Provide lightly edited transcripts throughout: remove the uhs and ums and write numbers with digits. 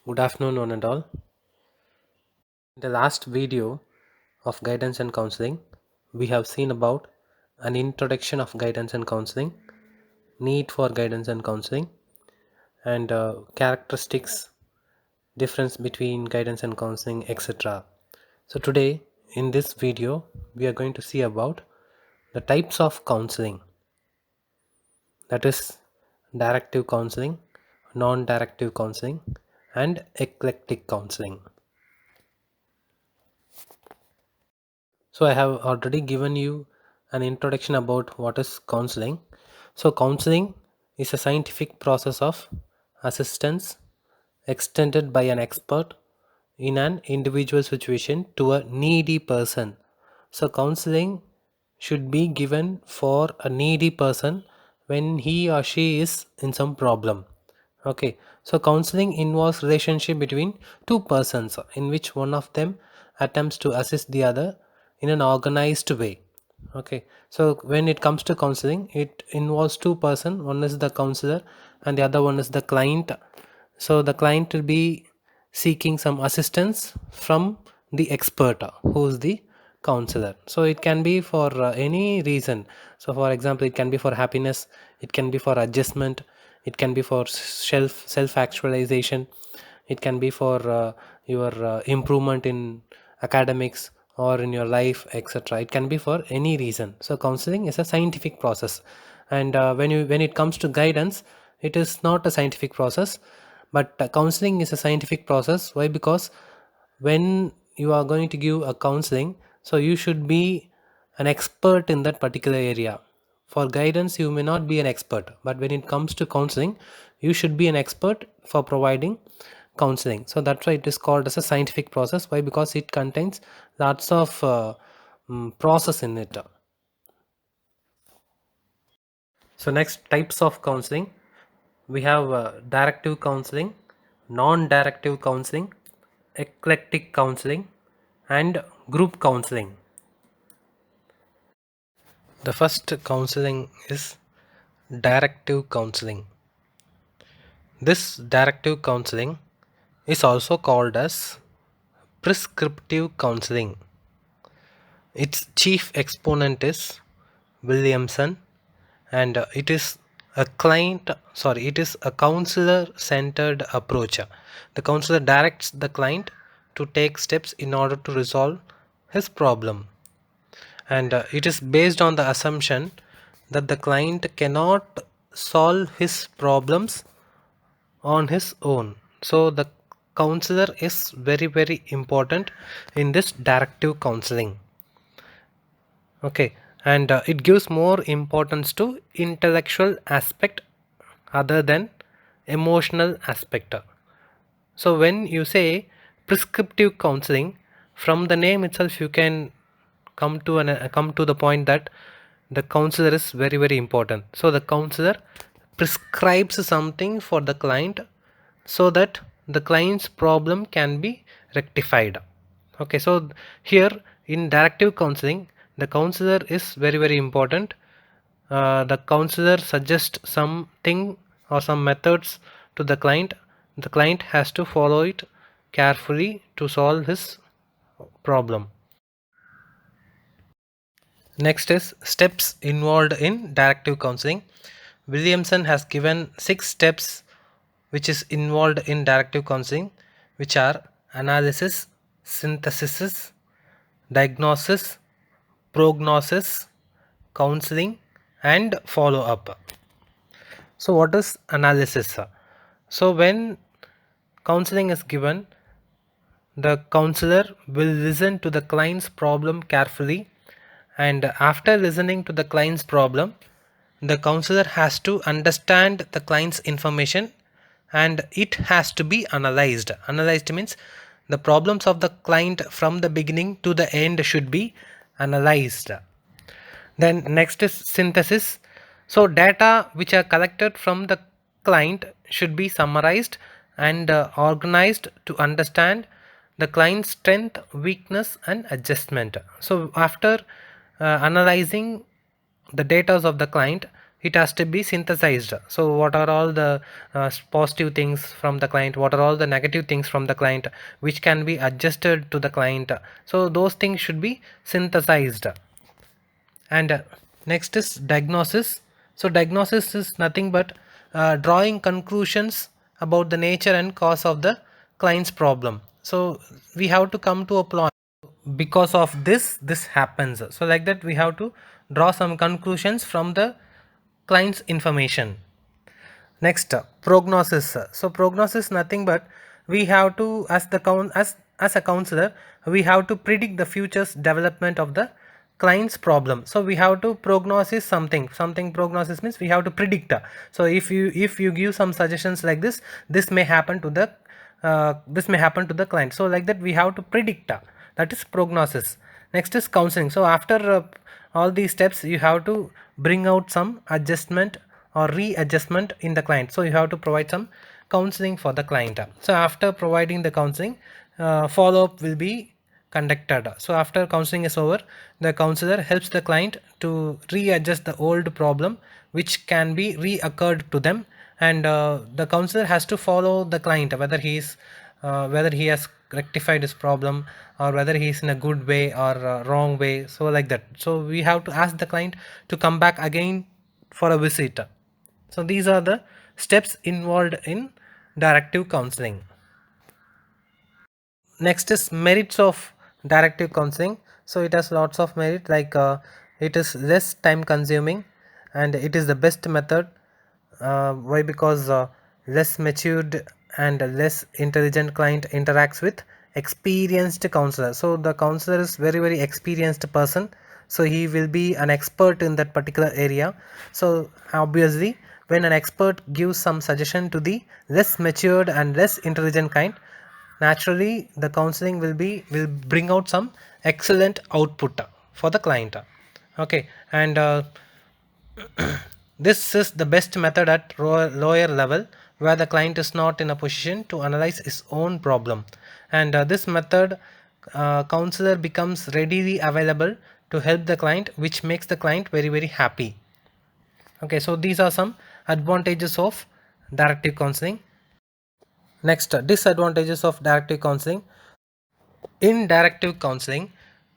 Good afternoon, one and all. In the last video of guidance and counseling, we have seen about an introduction of guidance and counseling, need for guidance and counseling, and characteristics, difference between guidance and counseling, etc. So today, in this video, we are going to see about the types of counseling, that is, directive counseling, non-directive counseling, and eclectic counseling. So I have already given you an introduction about what is counseling. So counseling is a scientific process of assistance extended by an expert in an individual situation to a needy person. So counseling should be given for a needy person when he or she is in some problem. Okay, so counseling involves relationship between two persons in which one of them attempts to assist the other in an organized way. Okay, so when it comes to counseling, it involves two person. One is the counselor and the other one is the client. So the client will be seeking some assistance from the expert who is the counselor. So it can be for any reason. So for example, it can be for happiness, it can be for adjustment, it can be for self actualization, it can be for your improvement in academics or in your life, etc. It can be for any reason. So counseling is a scientific process, and when it comes to guidance, it is not a scientific process, but counseling is a scientific process. Why? Because when you are going to give a counseling, so you should be an expert in that particular area. For guidance you may not be an expert, but when it comes to counseling, you should be an expert for providing counseling. So that's why it is called as a scientific process. Why? Because it contains lots of process in it. So next, types of counseling, we have directive counseling, non-directive counseling, eclectic counseling, and group counseling. The first counseling is directive counseling. This directive counseling is also called as prescriptive counseling. Its chief exponent is Williamson, and it is a counselor centered approach. The counselor directs the client to take steps in order to resolve his problem, and it is based on the assumption that the client cannot solve his problems on his own. So the counselor is very important in this directive counseling. Okay, and it gives more importance to intellectual aspect other than emotional aspect. So when you say prescriptive counseling, from the name itself you can come to the point that the counselor is very important. So the counselor prescribes something for the client so that the client's problem can be rectified. Okay, so here in directive counseling, the counselor is very important. The counselor suggests something or some methods to the client. The client has to follow it carefully to solve his problem. Next is steps involved in directive counseling. Williamson has given 6 steps which is involved in directive counseling, which are analysis, synthesis, diagnosis, prognosis, counseling, and follow up. So what is analysis? So when counseling is given, the counselor will listen to the client's problem carefully, and after listening to the client's problem, the counselor has to understand the client's information and it has to be analyzed. Analyzed means the problems of the client from the beginning to the end should be analyzed. Then next is synthesis. So data which are collected from the client should be summarized and organized to understand the client's strength, weakness, and adjustment. So after analyzing the data of the client, it has to be synthesized. So what are all the positive things from the client, what are all the negative things from the client, which can be adjusted to the client. So those things should be synthesized. And next is diagnosis. So diagnosis is nothing but drawing conclusions about the nature and cause of the client's problem. So we have to come to a point, because of this happens, so like that we have to draw some conclusions from the client's information. Next, prognosis. So prognosis nothing but we have to, as the as a counselor, we have to predict the future's development of the client's problem. So we have to prognosis something prognosis means we have to predict. So if you give some suggestions like this may happen to the client. So like that we have to predict. That is prognosis. Next is counseling. So after all these steps, you have to bring out some adjustment or readjustment in the client. So you have to provide some counseling for the client. So after providing the counseling, follow-up will be conducted. So after counseling is over, the counselor helps the client to readjust the old problem which can be reoccurred to them, and the counselor has to follow the client whether he has rectified his problem, or whether he is in a good way or wrong way. So like that, so we have to ask the client to come back again for a visit. So these are the steps involved in directive counseling. Next is merits of directive counseling. So it has lots of merit, like it is less time consuming, and it is the best method. Why? Because less matured and less intelligent client interacts with experienced counselor. So the counselor is very experienced person, so he will be an expert in that particular area. So obviously when an expert gives some suggestion to the less matured and less intelligent kind, naturally the counseling will bring out some excellent output for the client. Okay, and this is the best method at lower level, where the client is not in a position to analyze his own problem, and this method, counselor becomes readily available to help the client, which makes the client very happy. Okay, so these are some advantages of directive counseling. Next, disadvantages of directive counseling. In directive counseling,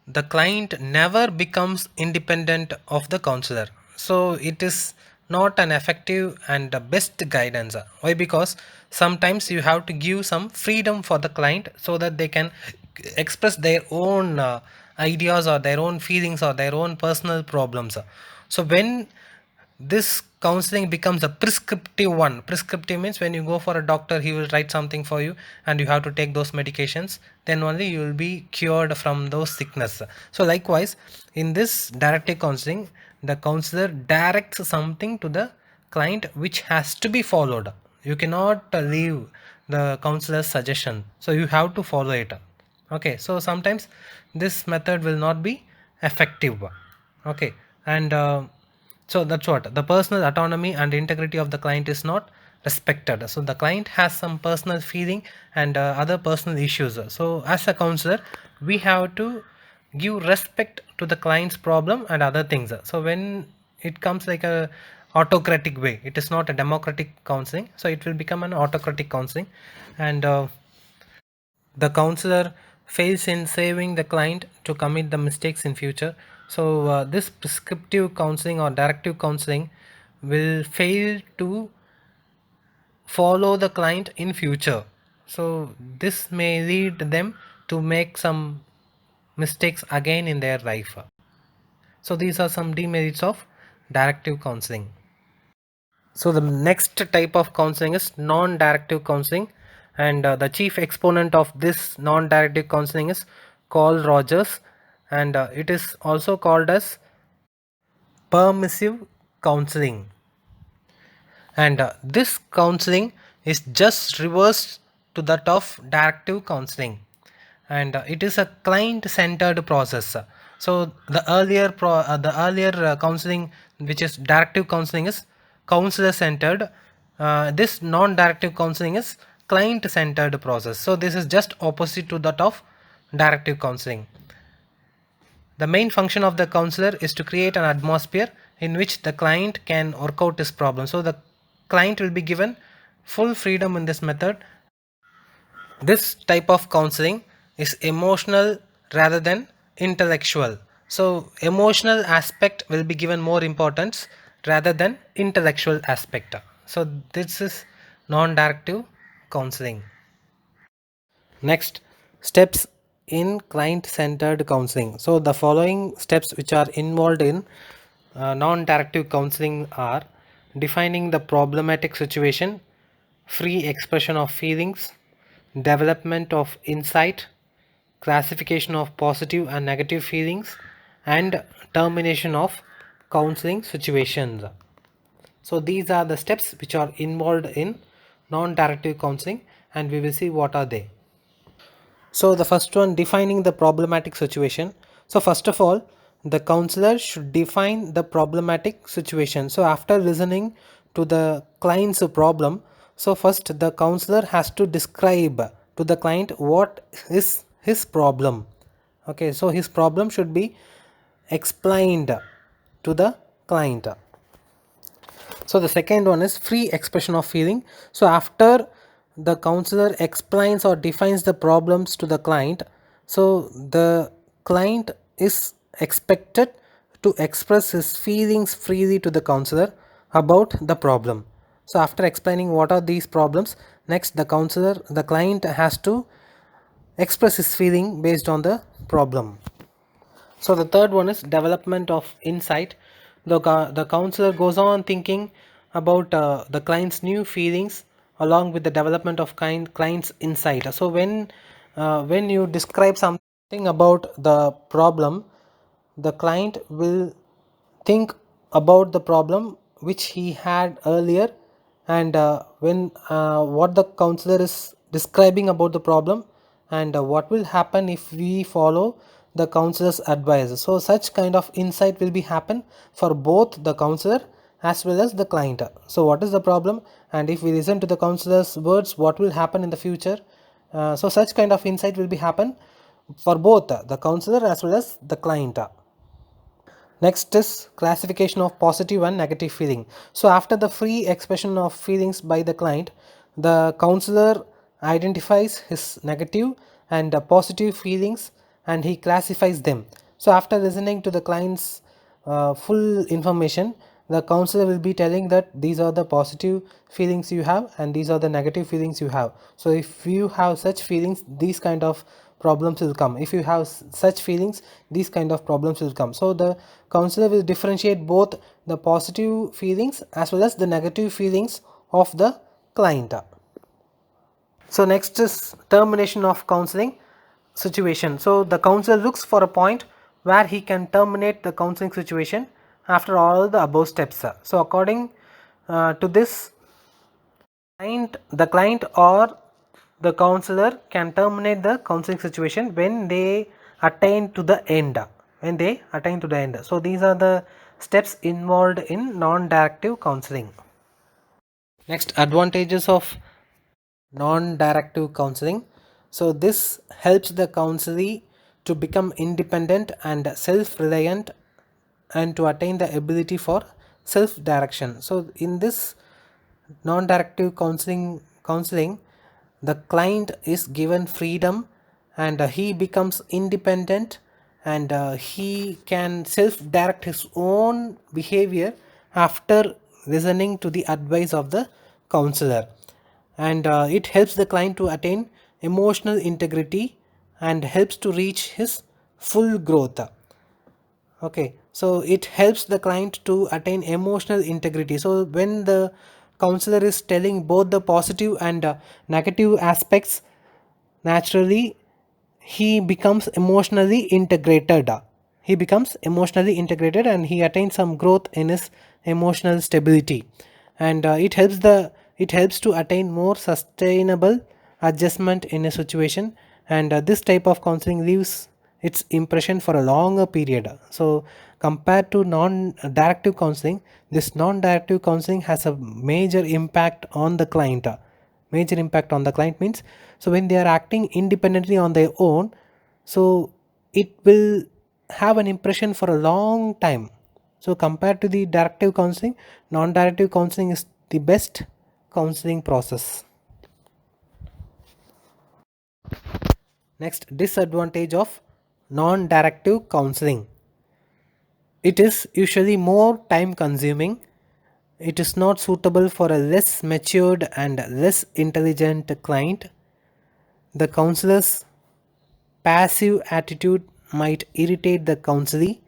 the client never becomes independent of the counselor. So it is not an effective and the best guidance. Why? Because sometimes you have to give some freedom for the client so that they can express their own ideas or their own feelings or their own personal problems. So when this counseling becomes a prescriptive one. Prescriptive means when you go for a doctor, he will write something for you and you have to take those medications, then only you will be cured from those sickness. So likewise, in this directive counseling, the counselor directs something to the client which has to be followed. You cannot leave the counselor's suggestion, so you have to follow it. Okay, so sometimes this method will not be effective. Okay, and so that's what the personal autonomy and integrity of the client is not respected. So the client has some personal feeling and other personal issues. So as a counselor, we have to give respect to the client's problem and other things. So when it comes like a autocratic way, it is not a democratic counseling, so it will become an autocratic counseling, and the counselor fails in saving the client to commit the mistakes in future. So this prescriptive counseling or directive counseling will fail to follow the client in future. So this may lead them to make some mistakes again in their life. So these are some demerits of directive counseling. So the next type of counseling is non-directive counseling, and the chief exponent of this non-directive counseling is Carl Rogers, and it is also called as permissive counseling. And this counseling is just reversed to that of directive counseling, and it is a client centered process. So the earlier counseling, which is directive counseling, is counselor centered. This non directive counseling is client centered process. So this is just opposite to that of directive counseling. The main function of the counselor is to create an atmosphere in which the client can work out his problem. So the client will be given full freedom in this method. This type of counseling is emotional rather than intellectual. So emotional aspect will be given more importance rather than intellectual aspect. So this is non-directive counseling. Next, steps in client-centered counseling. So the following steps which are involved in non-directive counseling are defining the problematic situation, free expression of feelings, development of insight, classification of positive and negative feelings, and termination of counseling situations. So these are the steps which are involved in non-directive counseling, and we will see what are they. So the first one, defining the problematic situation. So first of all, the counselor should define the problematic situation. So after listening to the client's problem, so first the counselor has to describe to the client what is his problem. Okay, so his problem should be explained to the client. So the second one is free expression of feeling. So after the counselor explains or defines the problems to the client, so the client is expected to express his feelings freely to the counselor about the problem. So after explaining what are these problems, next the client has to express his feeling based on the problem. So the third one is development of insight. The counselor goes on thinking about the client's new feelings along with the development of client's insight. So when you describe something about the problem, the client will think about the problem which he had earlier, and when what the counselor is describing about the problem, and what will happen if we follow the counselor's advice. So such kind of insight will be happen for both the counselor as well as the client. So what is the problem, and if we listen to the counselor's words, what will happen in the future. So such kind of insight will be happen for both the counselor as well as the client. Next is classification of positive and negative feeling. So after the free expression of feelings by the client, the counselor identifies his negative and positive feelings, and he classifies them. So after listening to the client's full information, the counselor will be telling that these are the positive feelings you have and these are the negative feelings you have. So if you have such feelings, these kind of problems will come. If you have such feelings, these kind of problems will come. So the counselor will differentiate both the positive feelings as well as the negative feelings of the client. So next is termination of counseling situation. So the counselor looks for a point where he can terminate the counseling situation after all the above steps. So according to this, the client or the counselor can terminate the counseling situation when they attain to the end. When they attain to the end. So these are the steps involved in non-directive counseling. Next, advantages of non-directive counseling. So this helps the counselee to become independent and self-reliant and to attain the ability for self-direction. So in this non-directive counseling, the client is given freedom, and he becomes independent, and he can self-direct his own behavior after listening to the advice of the counselor, and it helps the client to attain emotional integrity and helps to reach his full growth. Okay, so it helps the client to attain emotional integrity. So when the counselor is telling both the positive and negative aspects, naturally he becomes emotionally integrated. He becomes emotionally integrated and he attains some growth in his emotional stability, and it helps to attain more sustainable adjustment in a situation, and this type of counseling leaves its impression for a longer period. So compared to non-directive counseling, this non-directive counseling has a major impact on the client. Major impact on the client means, so when they are acting independently on their own, so it will have an impression for a long time. So compared to the directive counseling, non-directive counseling is the best counseling process. Next, disadvantage of non-directive counseling. It is usually more time consuming. It is not suitable for a less matured and less intelligent client. The counselor's passive attitude might irritate the counselee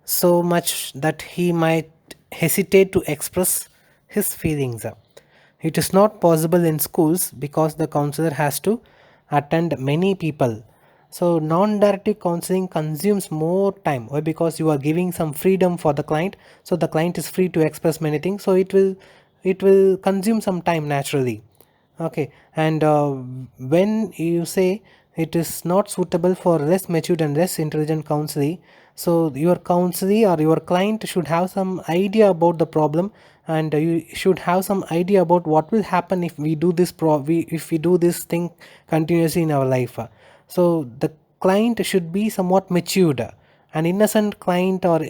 so much that he might hesitate to express his feelings. It is not possible in schools because the counselor has to attend many people. So non-directive counseling consumes more time. Why? Because you are giving some freedom for the client, so the client is free to express many things. So it will consume some time naturally. Okay, and when you say it is not suitable for less matured and less intelligent counselee, so your counselee or your client should have some idea about the problem, and you should have some idea about what will happen if we do this if we do this thing continuously in our life. So the client should be somewhat matured. An innocent client or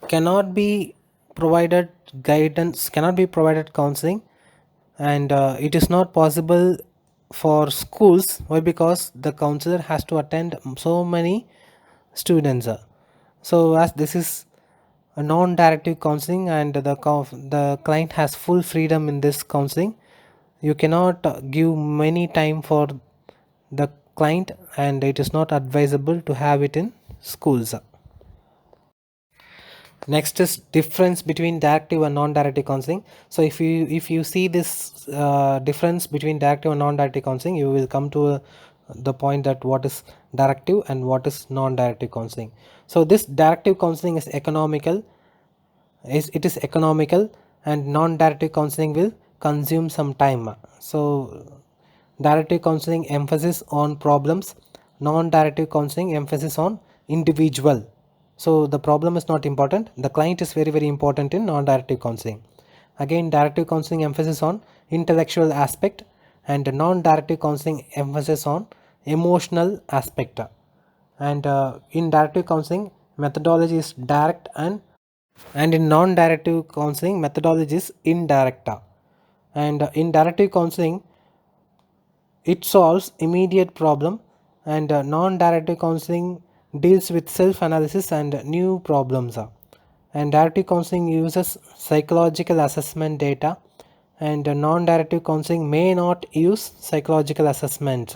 cannot be provided guidance, cannot be provided counseling, and it is not possible for schools. Why? Because the counselor has to attend so many students. So as this is a non-directive counseling and the client has full freedom in this counseling, you cannot give many time for the client, and it is not advisable to have it in schools. Next is difference between directive and non-directive counseling. So if you see this difference between directive and non-directive counseling, you will come to the point that what is directive and what is non-directive counseling. So this directive counseling is economical, it is economical, and non-directive counseling will consume some time. So directive counseling emphasis on problems, non-directive counseling emphasis on individual. So the problem is not important, the client is very very important in non-directive counseling. Again, directive counseling emphasis on intellectual aspect, and non-directive counseling emphasis on emotional aspect. And in directive counseling, methodology is direct, and in non-directive counseling, methodology is indirect. And in directive counseling, it solves immediate problem, and non-directive counseling deals with self-analysis and new problems. And directive counseling uses psychological assessment data, and non-directive counseling may not use psychological assessments.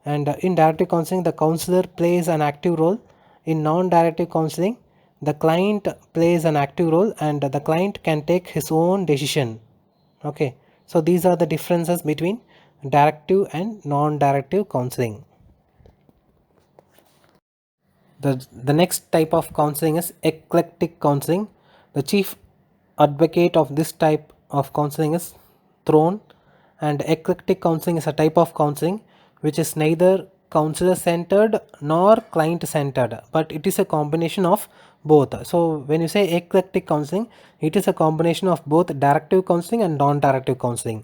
And in directive counseling, the counselor plays an active role. In non-directive counseling, the client plays an active role, and the client can take his own decision. Okay, so these are the differences between directive and non-directive counseling. The next type of counseling is eclectic counseling. The chief advocate of this type of counseling is Thorne. And eclectic counseling is a type of counseling which is neither counselor centered nor client centered, but it is a combination of both. So when you say eclectic counseling, it is a combination of both directive counseling and non-directive counseling.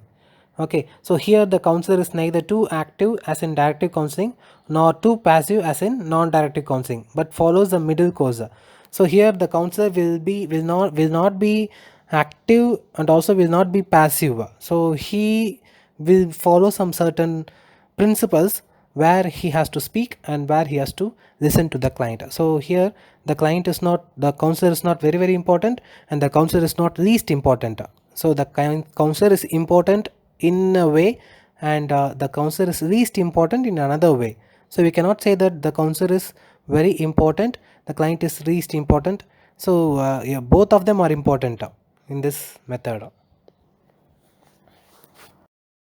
Okay, so here the counselor is neither too active as in directive counseling nor too passive as in non-directive counseling, but follows the middle course. So here the counselor will not be active and also will not be passive. So he will follow some certain principles where he has to speak and where he has to listen to the client. So here the counselor is not very very important, and the counselor is not least important. So the counselor is important in a way, and the counselor is least important in another way. So we cannot say that the counselor is very important, the client is least important. So yeah, both of them are important in this method.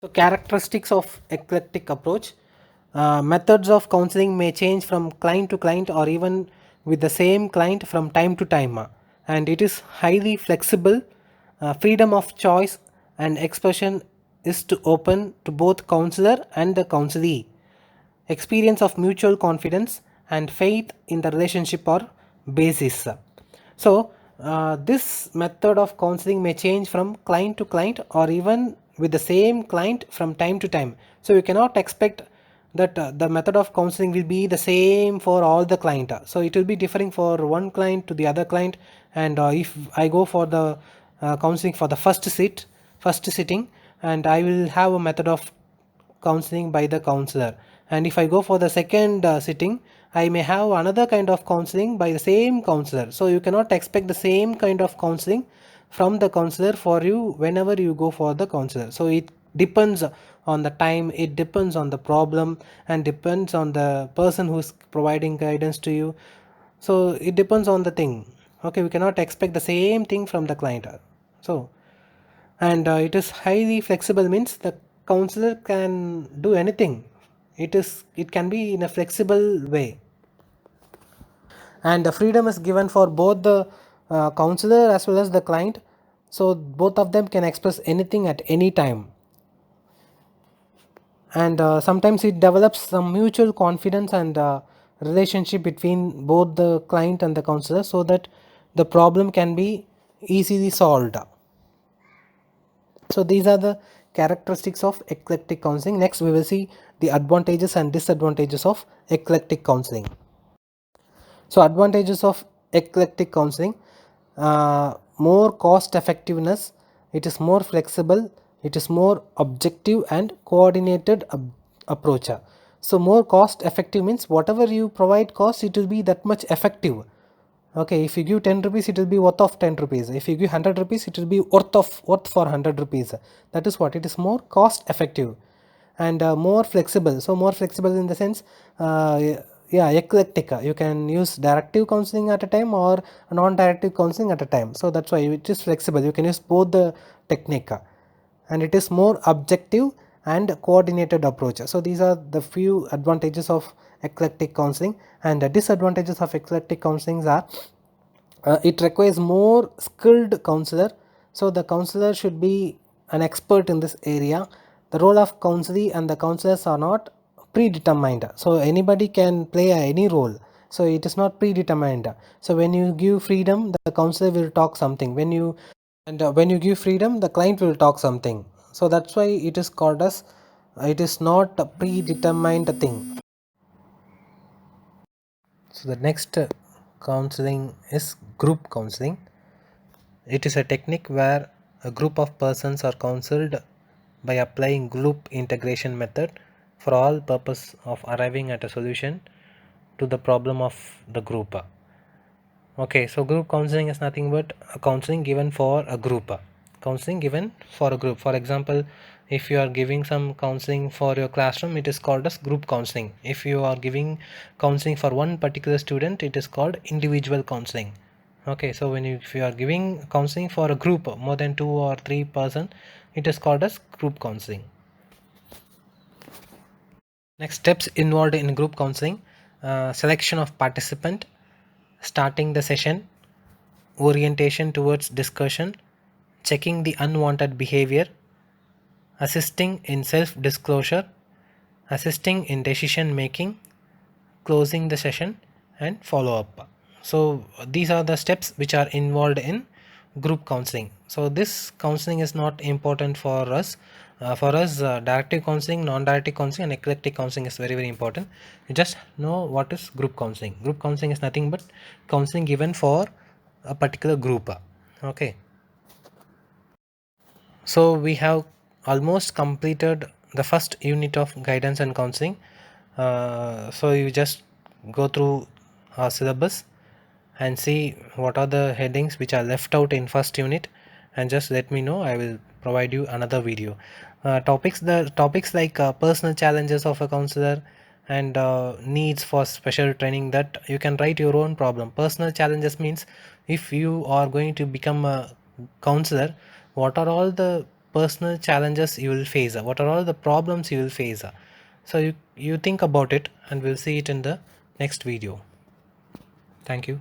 So characteristics of eclectic approach. Methods of counseling may change from client to client or even with the same client from time to time. And it is highly flexible. Freedom of choice and expression is to open to both counselor and the counselee. Experience of mutual confidence and faith in the relationship or basis. So this method of counseling may change from client to client or even with the same client from time to time. So you cannot expect that the method of counseling will be the same for all the client. So it will be differing for one client to the other client. And if I go for the counseling for the first sitting, and I will have a method of counseling by the counselor. And if I go for the second sitting, I may have another kind of counseling by the same counselor. So you cannot expect the same kind of counseling from the counselor for you whenever you go for the counselor. So it depends on the time, it depends on the problem, and depends on the person who's providing guidance to you. So it depends on the thing. Okay, we cannot expect the same thing from the client. So, and it is highly flexible means the counselor can do anything. It can be in a flexible way, and the freedom is given for both the counselor as well as the client. So both of them can express anything at any time. And sometimes it develops some mutual confidence and relationship between both the client and the counselor, so that the problem can be easily solved. So these are the characteristics of eclectic counseling. Next we will see the advantages and disadvantages of eclectic counseling. So advantages of eclectic counseling: more cost effectiveness, it is more flexible, it is more objective and coordinated approach. So more cost effective means whatever you provide cost, it will be that much effective. Okay, if you give 10 rupees, it will be worth of 10 rupees. If you give 100 rupees, it will be worth for 100 rupees. That is what it is, more cost effective. And more flexible. So more flexible in the sense, yeah, eclectic. You can use directive counseling at a time or non-directive counseling at a time. So that's why it is flexible. You can use both the technique, and it is more objective and coordinated approach. So these are the few advantages of eclectic counseling. And the disadvantages of eclectic counseling are, it requires more skilled counselor. So the counselor should be an expert in this area. The role of counselee and the counselors are not predetermined, so anybody can play any role. So it is not predetermined. So when you give freedom, the counselor will talk something. When you give freedom, the client will talk something. So that's why it is called as, it is not a predetermined thing. So the next counseling is group counseling. It is a technique where a group of persons are counseled by applying group integration method for all purpose of arriving at a solution to the problem of the group. Okay, so group counseling is nothing but a counseling given for a group. Counseling given for a group. For example, if you are giving some counseling for your classroom, it is called as group counseling. If you are giving counseling for one particular student, it is called individual counseling. Okay, so if you are giving counseling for a group more than 2 or 3 person, it is called as group counseling. Next steps involved in group counseling: selection of participant, starting the session, orientation towards discussion, checking the unwanted behavior, assisting in self disclosure, assisting in decision making, closing the session, and follow up. So these are the steps which are involved in group counseling. So this counseling is not important for us. Directive counseling, non-directive counseling, and eclectic counseling is very important. You just know what is group counseling. Group counseling is nothing but counseling given for a particular group. Okay. So we have almost completed the first unit of guidance and counseling. So you just go through our syllabus and see what are the headings which are left out in first unit, and just let me know. I will provide you another video. The topics like personal challenges of a counselor and needs for special training, that you can write your own problem. Personal challenges means if you are going to become a counselor, what are all the personal challenges you will face, what are all the problems you will face. So you think about it, and we'll see it in the next video. Thank you.